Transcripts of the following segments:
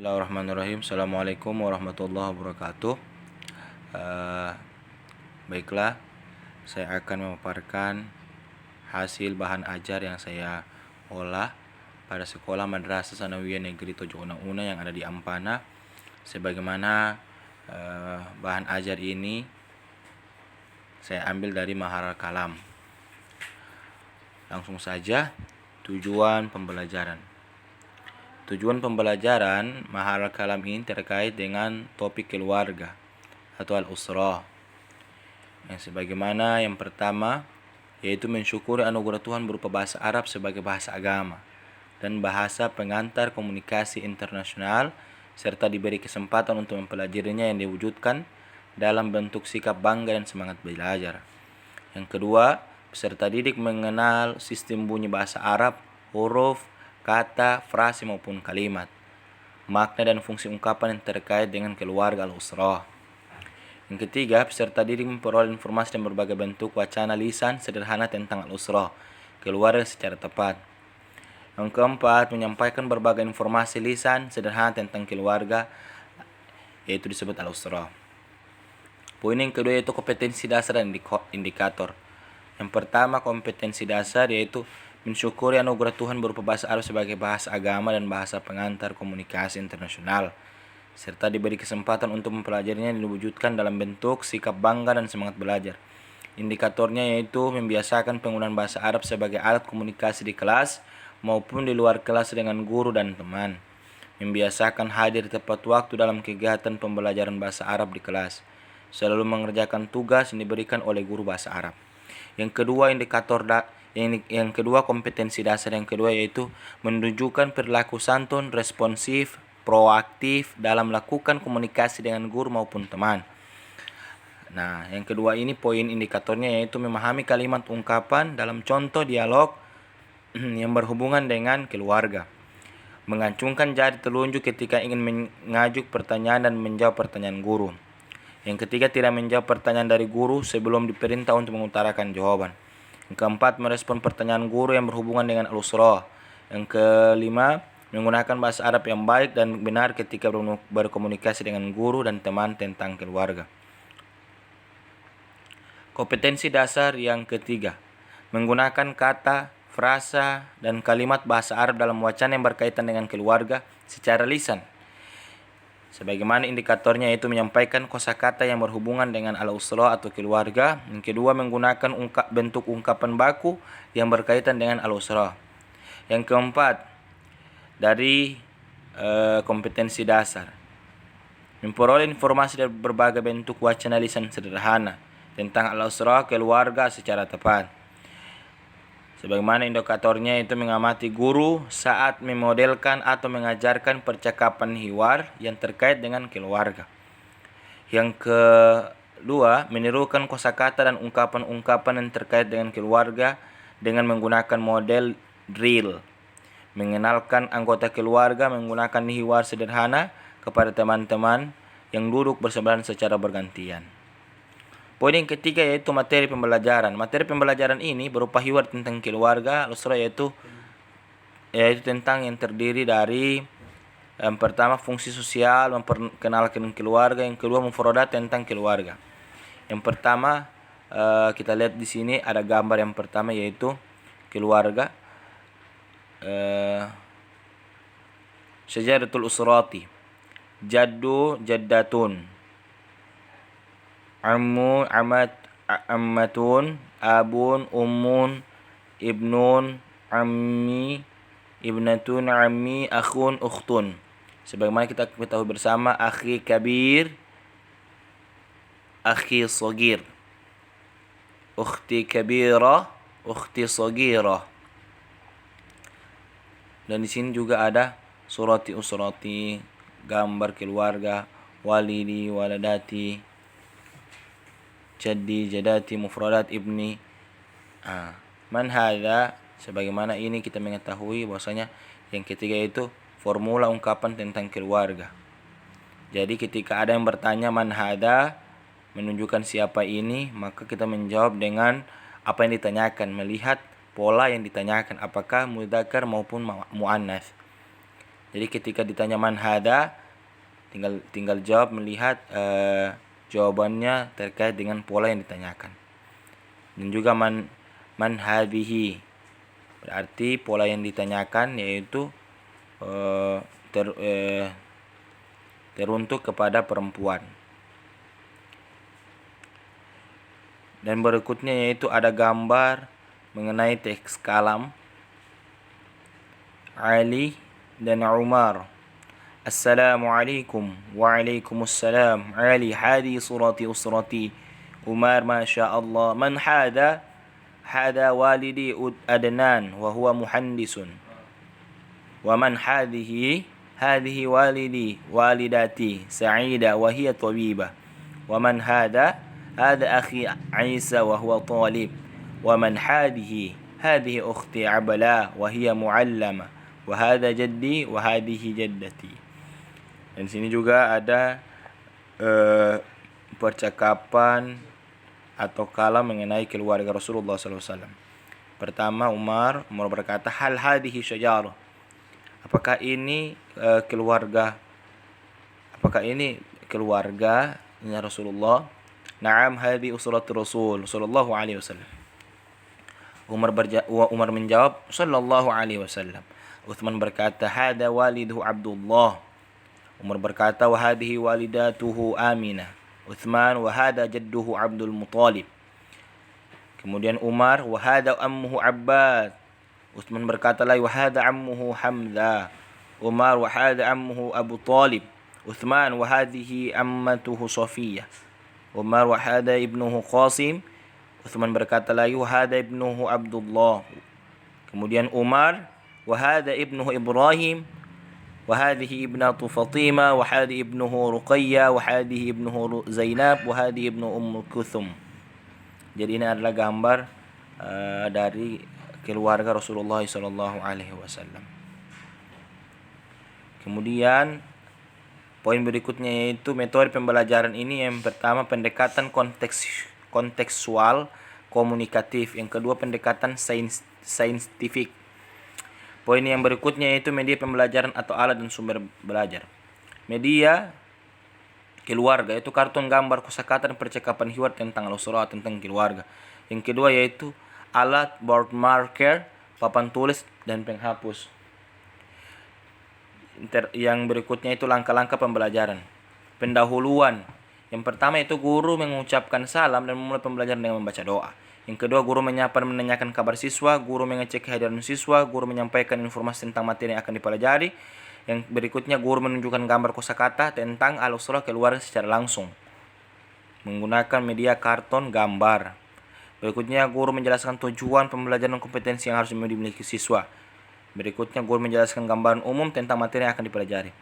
Bismillahirrahmanirrahim. Assalamualaikum warahmatullahi wabarakatuh. Baiklah, saya akan memaparkan hasil bahan ajar yang saya olah pada Sekolah Madrasah Sanawiyah Negeri Tojo Una yang ada di Ampana. Sebagaimana bahan ajar ini saya ambil dari Maharul Kalam. Langsung saja, tujuan pembelajaran. Tujuan pembelajaran Maharul Kalam ini terkait dengan topik keluarga atau al-usrah. Yang sebagaimana yang pertama yaitu mensyukuri anugerah Tuhan berupa bahasa Arab sebagai bahasa agama dan bahasa pengantar komunikasi internasional, serta diberi kesempatan untuk mempelajarinya yang diwujudkan dalam bentuk sikap bangga dan semangat belajar. Yang kedua, peserta didik mengenal sistem bunyi bahasa Arab, huruf, kata, frase maupun kalimat, makna dan fungsi ungkapan yang terkait dengan keluarga al-usrah. Yang ketiga, peserta didik memperoleh informasi dan berbagai bentuk wacana lisan sederhana tentang al-usrah, keluarga secara tepat. Yang keempat, menyampaikan berbagai informasi lisan sederhana tentang keluarga, yaitu disebut al-usrah. Poin yang kedua yaitu kompetensi dasar dan indikator. Yang pertama, kompetensi dasar yaitu mensyukuri anugerah Tuhan berupa bahasa Arab sebagai bahasa agama dan bahasa pengantar komunikasi internasional, serta diberi kesempatan untuk mempelajarinya dan diwujudkan dalam bentuk sikap bangga dan semangat belajar. Indikatornya yaitu membiasakan penggunaan bahasa Arab sebagai alat komunikasi di kelas maupun di luar kelas dengan guru dan teman. Membiasakan hadir tepat waktu dalam kegiatan pembelajaran bahasa Arab di kelas. Selalu mengerjakan tugas yang diberikan oleh guru bahasa Arab. Yang kedua kompetensi dasar yang kedua yaitu menunjukkan perilaku santun, responsif, proaktif dalam melakukan komunikasi dengan guru maupun teman. Nah, yang kedua ini poin indikatornya yaitu memahami kalimat ungkapan dalam contoh dialog yang berhubungan dengan keluarga. Mengacungkan jari telunjuk ketika ingin mengajuk pertanyaan dan menjawab pertanyaan guru. Yang ketiga, tidak menjawab pertanyaan dari guru sebelum diperintah untuk mengutarakan jawaban. Yang keempat, merespon pertanyaan guru yang berhubungan dengan al-usrah. Yang kelima, menggunakan bahasa Arab yang baik dan benar ketika berkomunikasi dengan guru dan teman tentang keluarga. Kompetensi dasar yang ketiga, menggunakan kata, frasa, dan kalimat bahasa Arab dalam wacana yang berkaitan dengan keluarga secara lisan. Sebagaimana indikatornya yaitu menyampaikan kosakata yang berhubungan dengan al-usrah atau keluarga. Yang kedua, menggunakan bentuk ungkapan baku yang berkaitan dengan al-usrah. Yang keempat, dari kompetensi dasar, memperoleh informasi dari berbagai bentuk wacana lisan sederhana tentang al-usrah keluarga secara tepat. Sebagaimana indikatornya itu mengamati guru saat memodelkan atau mengajarkan percakapan hiwar yang terkait dengan keluarga. Yang kedua, menirukan kosakata dan ungkapan-ungkapan yang terkait dengan keluarga dengan menggunakan model drill. Mengenalkan anggota keluarga menggunakan hiwar sederhana kepada teman-teman yang duduk bersebelahan secara bergantian. Poin yang ketiga yaitu materi pembelajaran. Materi pembelajaran ini berupa hiwar tentang keluarga al-usrah yaitu tentang yang terdiri dari yang pertama fungsi sosial, memperkenalkan keluarga. Yang kedua, mufradat tentang keluarga. Yang pertama kita lihat di sini ada gambar yang pertama yaitu keluarga. Syajaratul usrati, jaddu jaddatun, ammu ammatun, abun ummun, ibnun ammi, ibnatun ammi, akhun ukhtun. Sebagaimana kita ketahui bersama, akhi kabir, akhi shagir, ukhti kabirah, ukhti shagirah. Dan di sini juga ada surati usrati, gambar keluarga, walidi waladati, jaddi jadati, mufradat ibni. Man hadza, sebagaimana ini kita mengetahui bahwasanya yang ketiga itu formula ungkapan tentang keluarga. Jadi ketika ada yang bertanya man hadza, menunjukkan siapa ini, maka kita menjawab dengan apa yang ditanyakan, melihat pola yang ditanyakan apakah mudzakkar maupun muannats. Jadi ketika ditanya man hada, tinggal jawab melihat jawabannya terkait dengan pola yang ditanyakan. Dan juga man hadhihi, berarti pola yang ditanyakan yaitu teruntuk kepada perempuan. Dan berikutnya yaitu ada gambar mengenai teks kalam Ali dan Umar. Assalamualaikum. Waalaikumsalam. Ali, hadi surati usrati. Umar, masya Allah. Man hada? Hada walidi Adnan wa huwa muhandisun. Wa man hadhihi? Hadhihi walidi walidati Sa'ida wa hiya tabibah. Wa man hada? هذا أخي عيسى وهو طالب ومن هذه أختي عبلاء وهي معلمة وهذا جدي وهذه جدتي. Dan sini juga ada percakapan atau kalam mengenai keluarga Rasulullah SAW. Pertama Umar berkata, hal hadhihi syajarah, apakah ini keluarga Rasulullah? Na'am, hadhi usratu Rasul sallallahu alaihi wasallam. Umar menjawab sallallahu alaihi wasallam. Uthman berkata, hada waliduhu Abdullah. Umar berkata, wa hadhihi walidatuhu Aminah. Uthman, wa hada jadduhu Abdul Muttalib. Kemudian Umar, wa hada ammuhu Abbas. Uthman berkata lagi, wa hada ammuhu Hamzah. Umar, wa hada ammuhu Abu Talib. Uthman, wa hadhihi ammatuhu Safiyah. Umar, wa hada ibnuhu Qasim. Uthman berkata lagi, wa hada ibnuhu Abdullah. Kemudian Umar, wa hada ibnuhu Ibrahim, wa hadhihi ibnatu Fatimah, wa hadi ibnuhu Ruqayyah, wa hadihi ibnuhu Zainab, wa hadi ibnu Kulthum. Jadi ini adalah gambar dari keluarga Rasulullah sallallahu alaihi wasallam. Kemudian poin berikutnya yaitu metode pembelajaran ini. Yang pertama pendekatan kontekstual komunikatif, yang kedua pendekatan saintifik. Poin yang berikutnya yaitu media pembelajaran atau alat dan sumber belajar. Media keluarga yaitu kartun, gambar, kosakata dan percakapan hiwar tentang al-usra, tentang keluarga. Yang kedua yaitu alat board marker, papan tulis dan penghapus. Yang berikutnya itu langkah-langkah pembelajaran. Pendahuluan. Yang pertama itu guru mengucapkan salam dan memulai pembelajaran dengan membaca doa. Yang kedua, guru menyapa dan menanyakan kabar siswa. Guru mengecek kehadiran siswa. Guru menyampaikan informasi tentang materi yang akan dipelajari. Yang berikutnya, guru menunjukkan gambar kosakata tentang al-usra keluarga secara langsung menggunakan media karton gambar. Berikutnya, guru menjelaskan tujuan pembelajaran dan kompetensi yang harus dimiliki siswa. Berikutnya, guru menjelaskan gambaran umum tentang materi yang akan dipelajari.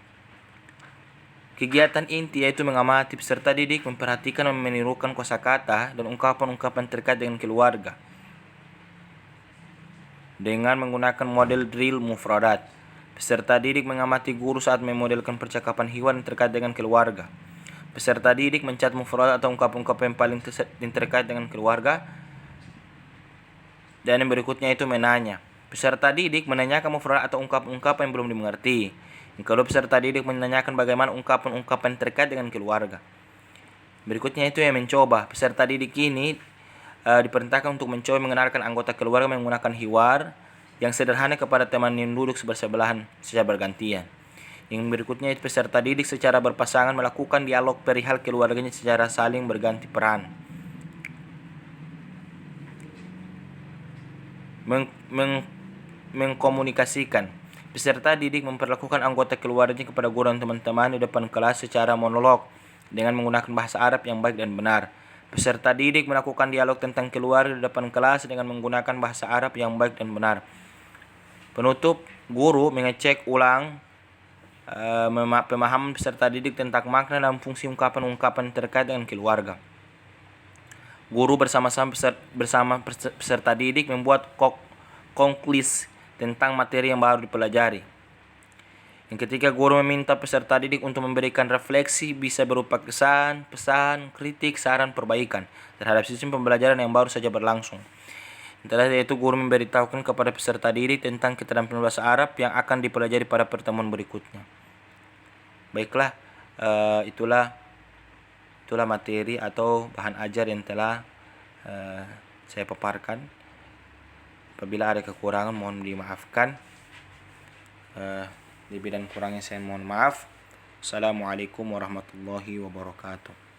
Kegiatan inti yaitu mengamati peserta didik, memperhatikan dan menirukan kosakata dan ungkapan-ungkapan terkait dengan keluarga dengan menggunakan model drill mufradat. Peserta didik mengamati guru saat memodelkan percakapan hiwar terkait dengan keluarga. Peserta didik mencatat mufradat atau ungkapan-ungkapan yang paling terkait dengan keluarga. Dan yang berikutnya itu menanya. Peserta didik menanyakan mufradat atau ungkapan-ungkapan yang belum dimengerti. Yang kedua, peserta didik menanyakan bagaimana ungkapan-ungkapan terkait dengan keluarga. Berikutnya itu yang mencoba. Peserta didik ini diperintahkan untuk mencoba mengenalkan anggota keluarga menggunakan hiwar yang sederhana kepada teman yang duduk sebersebelahan secara bergantian. Yang berikutnya itu peserta didik secara berpasangan melakukan dialog perihal keluarganya secara saling berganti peran. Mengkomunikasikan. Peserta didik memperlakukan anggota keluarganya kepada guru dan teman-teman di depan kelas secara monolog dengan menggunakan bahasa Arab yang baik dan benar. Peserta didik melakukan dialog tentang keluarga di depan kelas dengan menggunakan bahasa Arab yang baik dan benar. Penutup, guru mengecek ulang pemahaman peserta didik tentang makna dan fungsi ungkapan-ungkapan terkait dengan keluarga. Guru bersama peserta didik membuat konklusi tentang materi yang baru dipelajari. Yang ketiga, guru meminta peserta didik untuk memberikan refleksi bisa berupa kesan, pesan, kritik, saran, perbaikan terhadap sistem pembelajaran yang baru saja berlangsung. Setelah itu guru memberitahukan kepada peserta didik tentang keterampilan bahasa Arab yang akan dipelajari pada pertemuan berikutnya. Baiklah, itulah materi atau bahan ajar yang telah saya paparkan. Apabila ada kekurangan mohon dimaafkan. Lebih dan kurangnya saya mohon maaf. Assalamualaikum warahmatullahi wabarakatuh.